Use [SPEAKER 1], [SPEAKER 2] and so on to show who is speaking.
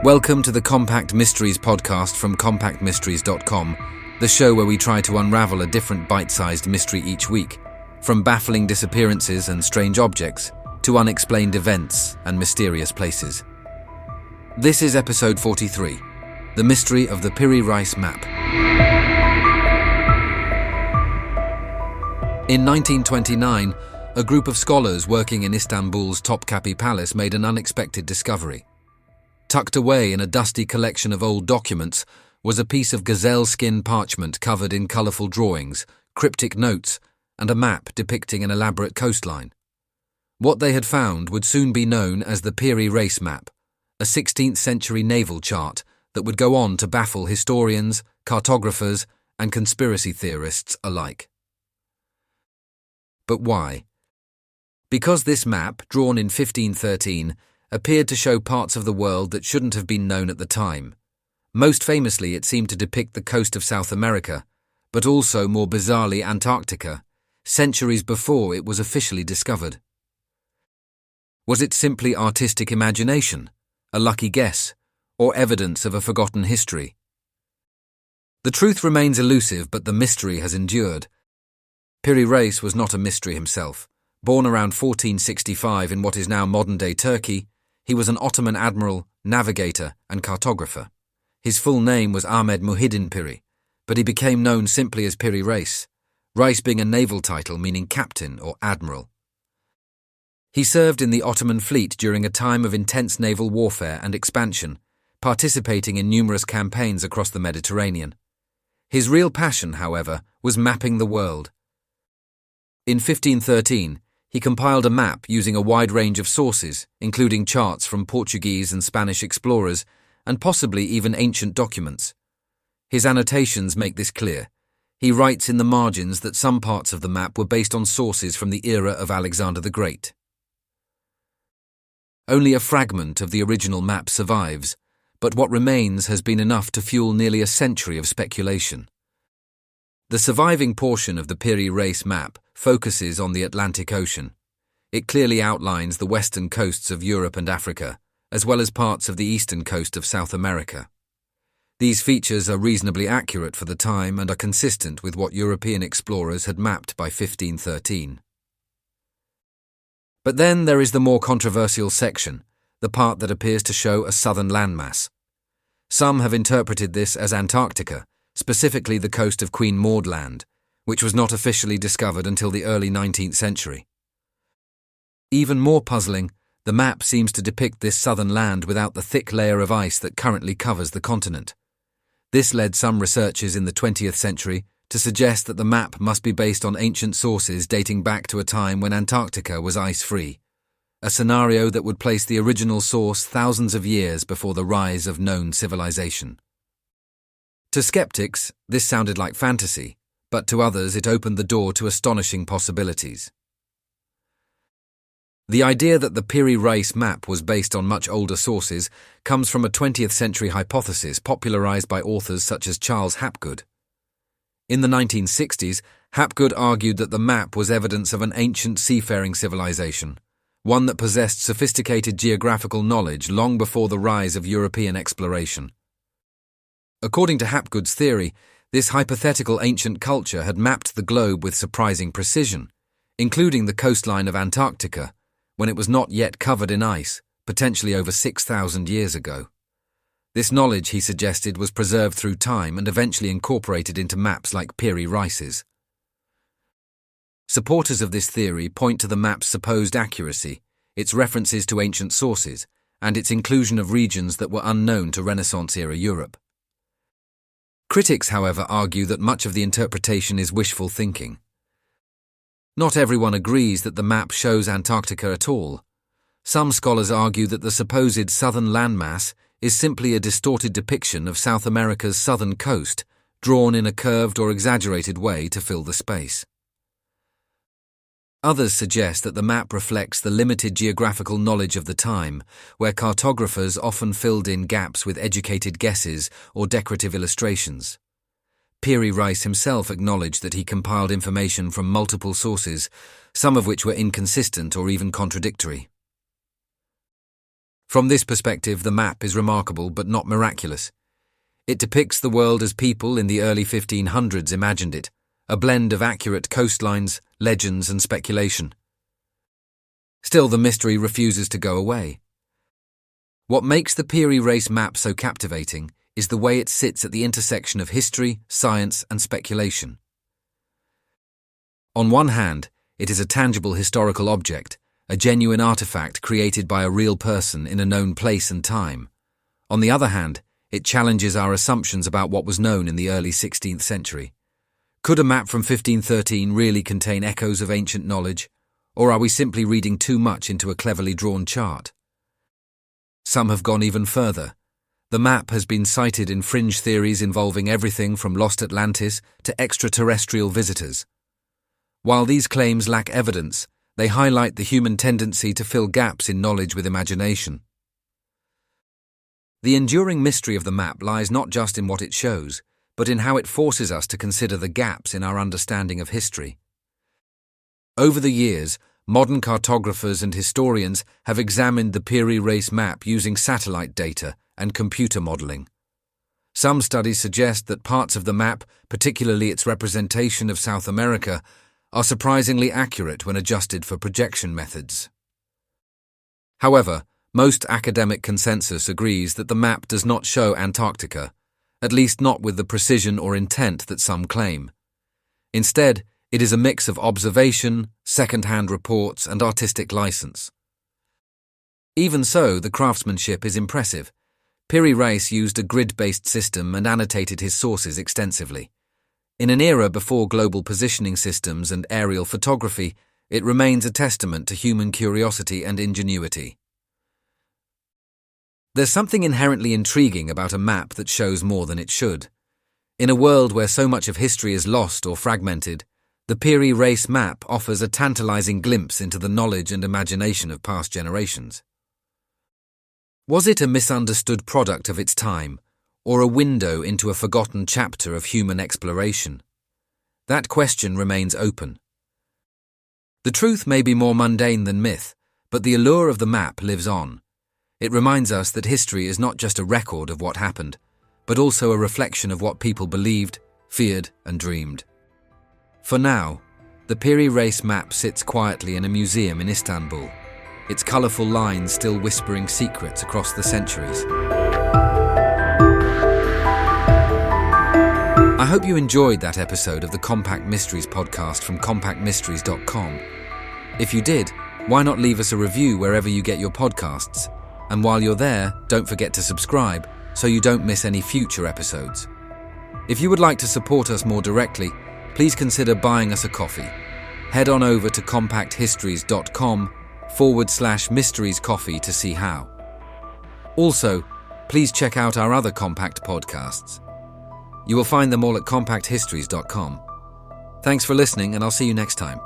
[SPEAKER 1] Welcome to the Compact Mysteries podcast from compactmysteries.com, the show where we try to unravel a different bite-sized mystery each week, from baffling disappearances and strange objects to unexplained events and mysterious places. This is episode 43, The Mystery of the Piri Reis Map. In 1929, a group of scholars working in Istanbul's Topkapi Palace made an unexpected discovery. Tucked away in a dusty collection of old documents was a piece of gazelle skin parchment covered in colourful drawings, cryptic notes, and a map depicting an elaborate coastline. What they had found would soon be known as the Piri Reis map, a 16th century naval chart that would go on to baffle historians, cartographers, and conspiracy theorists alike. But why? Because this map, drawn in 1513, appeared to show parts of the world that shouldn't have been known at the time. Most famously, it seemed to depict the coast of South America, but also, more bizarrely, Antarctica, centuries before it was officially discovered. Was it simply artistic imagination, a lucky guess, or evidence of a forgotten history? The truth remains elusive, but the mystery has endured. Piri Reis was not a mystery himself. Born around 1465 in what is now modern-day Turkey, he was an Ottoman admiral, navigator, and cartographer. His full name was Ahmed Muhiddin Piri, but he became known simply as Piri Reis, Reis being a naval title meaning captain or admiral. He served in the Ottoman fleet during a time of intense naval warfare and expansion, participating in numerous campaigns across the Mediterranean. His real passion, however, was mapping the world. In 1513, he compiled a map using a wide range of sources, including charts from Portuguese and Spanish explorers, and possibly even ancient documents. His annotations make this clear. He writes in the margins that some parts of the map were based on sources from the era of Alexander the Great. Only a fragment of the original map survives, but what remains has been enough to fuel nearly a century of speculation. The surviving portion of the Piri Reis map focuses on the Atlantic Ocean. It clearly outlines the western coasts of Europe and Africa, as well as parts of the eastern coast of South America. These features are reasonably accurate for the time and are consistent with what European explorers had mapped by 1513. But then there is the more controversial section, the part that appears to show a southern landmass. Some have interpreted this as Antarctica, specifically the coast of Queen Maud Land, which was not officially discovered until the early 19th century. Even more puzzling, the map seems to depict this southern land without the thick layer of ice that currently covers the continent. This led some researchers in the 20th century to suggest that the map must be based on ancient sources dating back to a time when Antarctica was ice-free, a scenario that would place the original source thousands of years before the rise of known civilization. To skeptics, this sounded like fantasy, but to others it opened the door to astonishing possibilities. The idea that the Piri Reis map was based on much older sources comes from a 20th century hypothesis popularized by authors such as Charles Hapgood. In the 1960s, Hapgood argued that the map was evidence of an ancient seafaring civilization, one that possessed sophisticated geographical knowledge long before the rise of European exploration. According to Hapgood's theory, this hypothetical ancient culture had mapped the globe with surprising precision, including the coastline of Antarctica, when it was not yet covered in ice, potentially over 6,000 years ago. This knowledge, he suggested, was preserved through time and eventually incorporated into maps like Piri Reis's. Supporters of this theory point to the map's supposed accuracy, its references to ancient sources, and its inclusion of regions that were unknown to Renaissance-era Europe. Critics, however, argue that much of the interpretation is wishful thinking. Not everyone agrees that the map shows Antarctica at all. Some scholars argue that the supposed southern landmass is simply a distorted depiction of South America's southern coast, drawn in a curved or exaggerated way to fill the space. Others suggest that the map reflects the limited geographical knowledge of the time, where cartographers often filled in gaps with educated guesses or decorative illustrations. Piri Reis himself acknowledged that he compiled information from multiple sources, some of which were inconsistent or even contradictory. From this perspective, the map is remarkable but not miraculous. It depicts the world as people in the early 1500s imagined it, a blend of accurate coastlines, legends, and speculation. Still, the mystery refuses to go away. What makes the Piri Reis map so captivating is the way it sits at the intersection of history, science, and speculation. On one hand, it is a tangible historical object, a genuine artifact created by a real person in a known place and time. On the other hand, it challenges our assumptions about what was known in the early 16th century. Could a map from 1513 really contain echoes of ancient knowledge, or are we simply reading too much into a cleverly drawn chart? Some have gone even further. The map has been cited in fringe theories involving everything from lost Atlantis to extraterrestrial visitors. While these claims lack evidence, they highlight the human tendency to fill gaps in knowledge with imagination. The enduring mystery of the map lies not just in what it shows, but in how it forces us to consider the gaps in our understanding of history. Over the years, modern cartographers and historians have examined the Piri Reis map using satellite data and computer modelling. Some studies suggest that parts of the map, particularly its representation of South America, are surprisingly accurate when adjusted for projection methods. However, most academic consensus agrees that the map does not show Antarctica, at least not with the precision or intent that some claim. Instead, it is a mix of observation, second-hand reports, and artistic license. Even so, the craftsmanship is impressive. Piri Reis used a grid-based system and annotated his sources extensively. In an era before global positioning systems and aerial photography, it remains a testament to human curiosity and ingenuity. There's something inherently intriguing about a map that shows more than it should. In a world where so much of history is lost or fragmented, the Piri Reis map offers a tantalizing glimpse into the knowledge and imagination of past generations. Was it a misunderstood product of its time, or a window into a forgotten chapter of human exploration? That question remains open. The truth may be more mundane than myth, but the allure of the map lives on. It reminds us that history is not just a record of what happened, but also a reflection of what people believed, feared, and dreamed. For now, the Piri Reis map sits quietly in a museum in Istanbul, its colourful lines still whispering secrets across the centuries. I hope you enjoyed that episode of the Compact Mysteries podcast from compactmysteries.com. If you did, why not leave us a review wherever you get your podcasts? And while you're there, don't forget to subscribe so you don't miss any future episodes. If you would like to support us more directly, please consider buying us a coffee. Head on over to compacthistories.com/mysteriescoffee to see how. Also, please check out our other Compact podcasts. You will find them all at compacthistories.com. Thanks for listening, and I'll see you next time.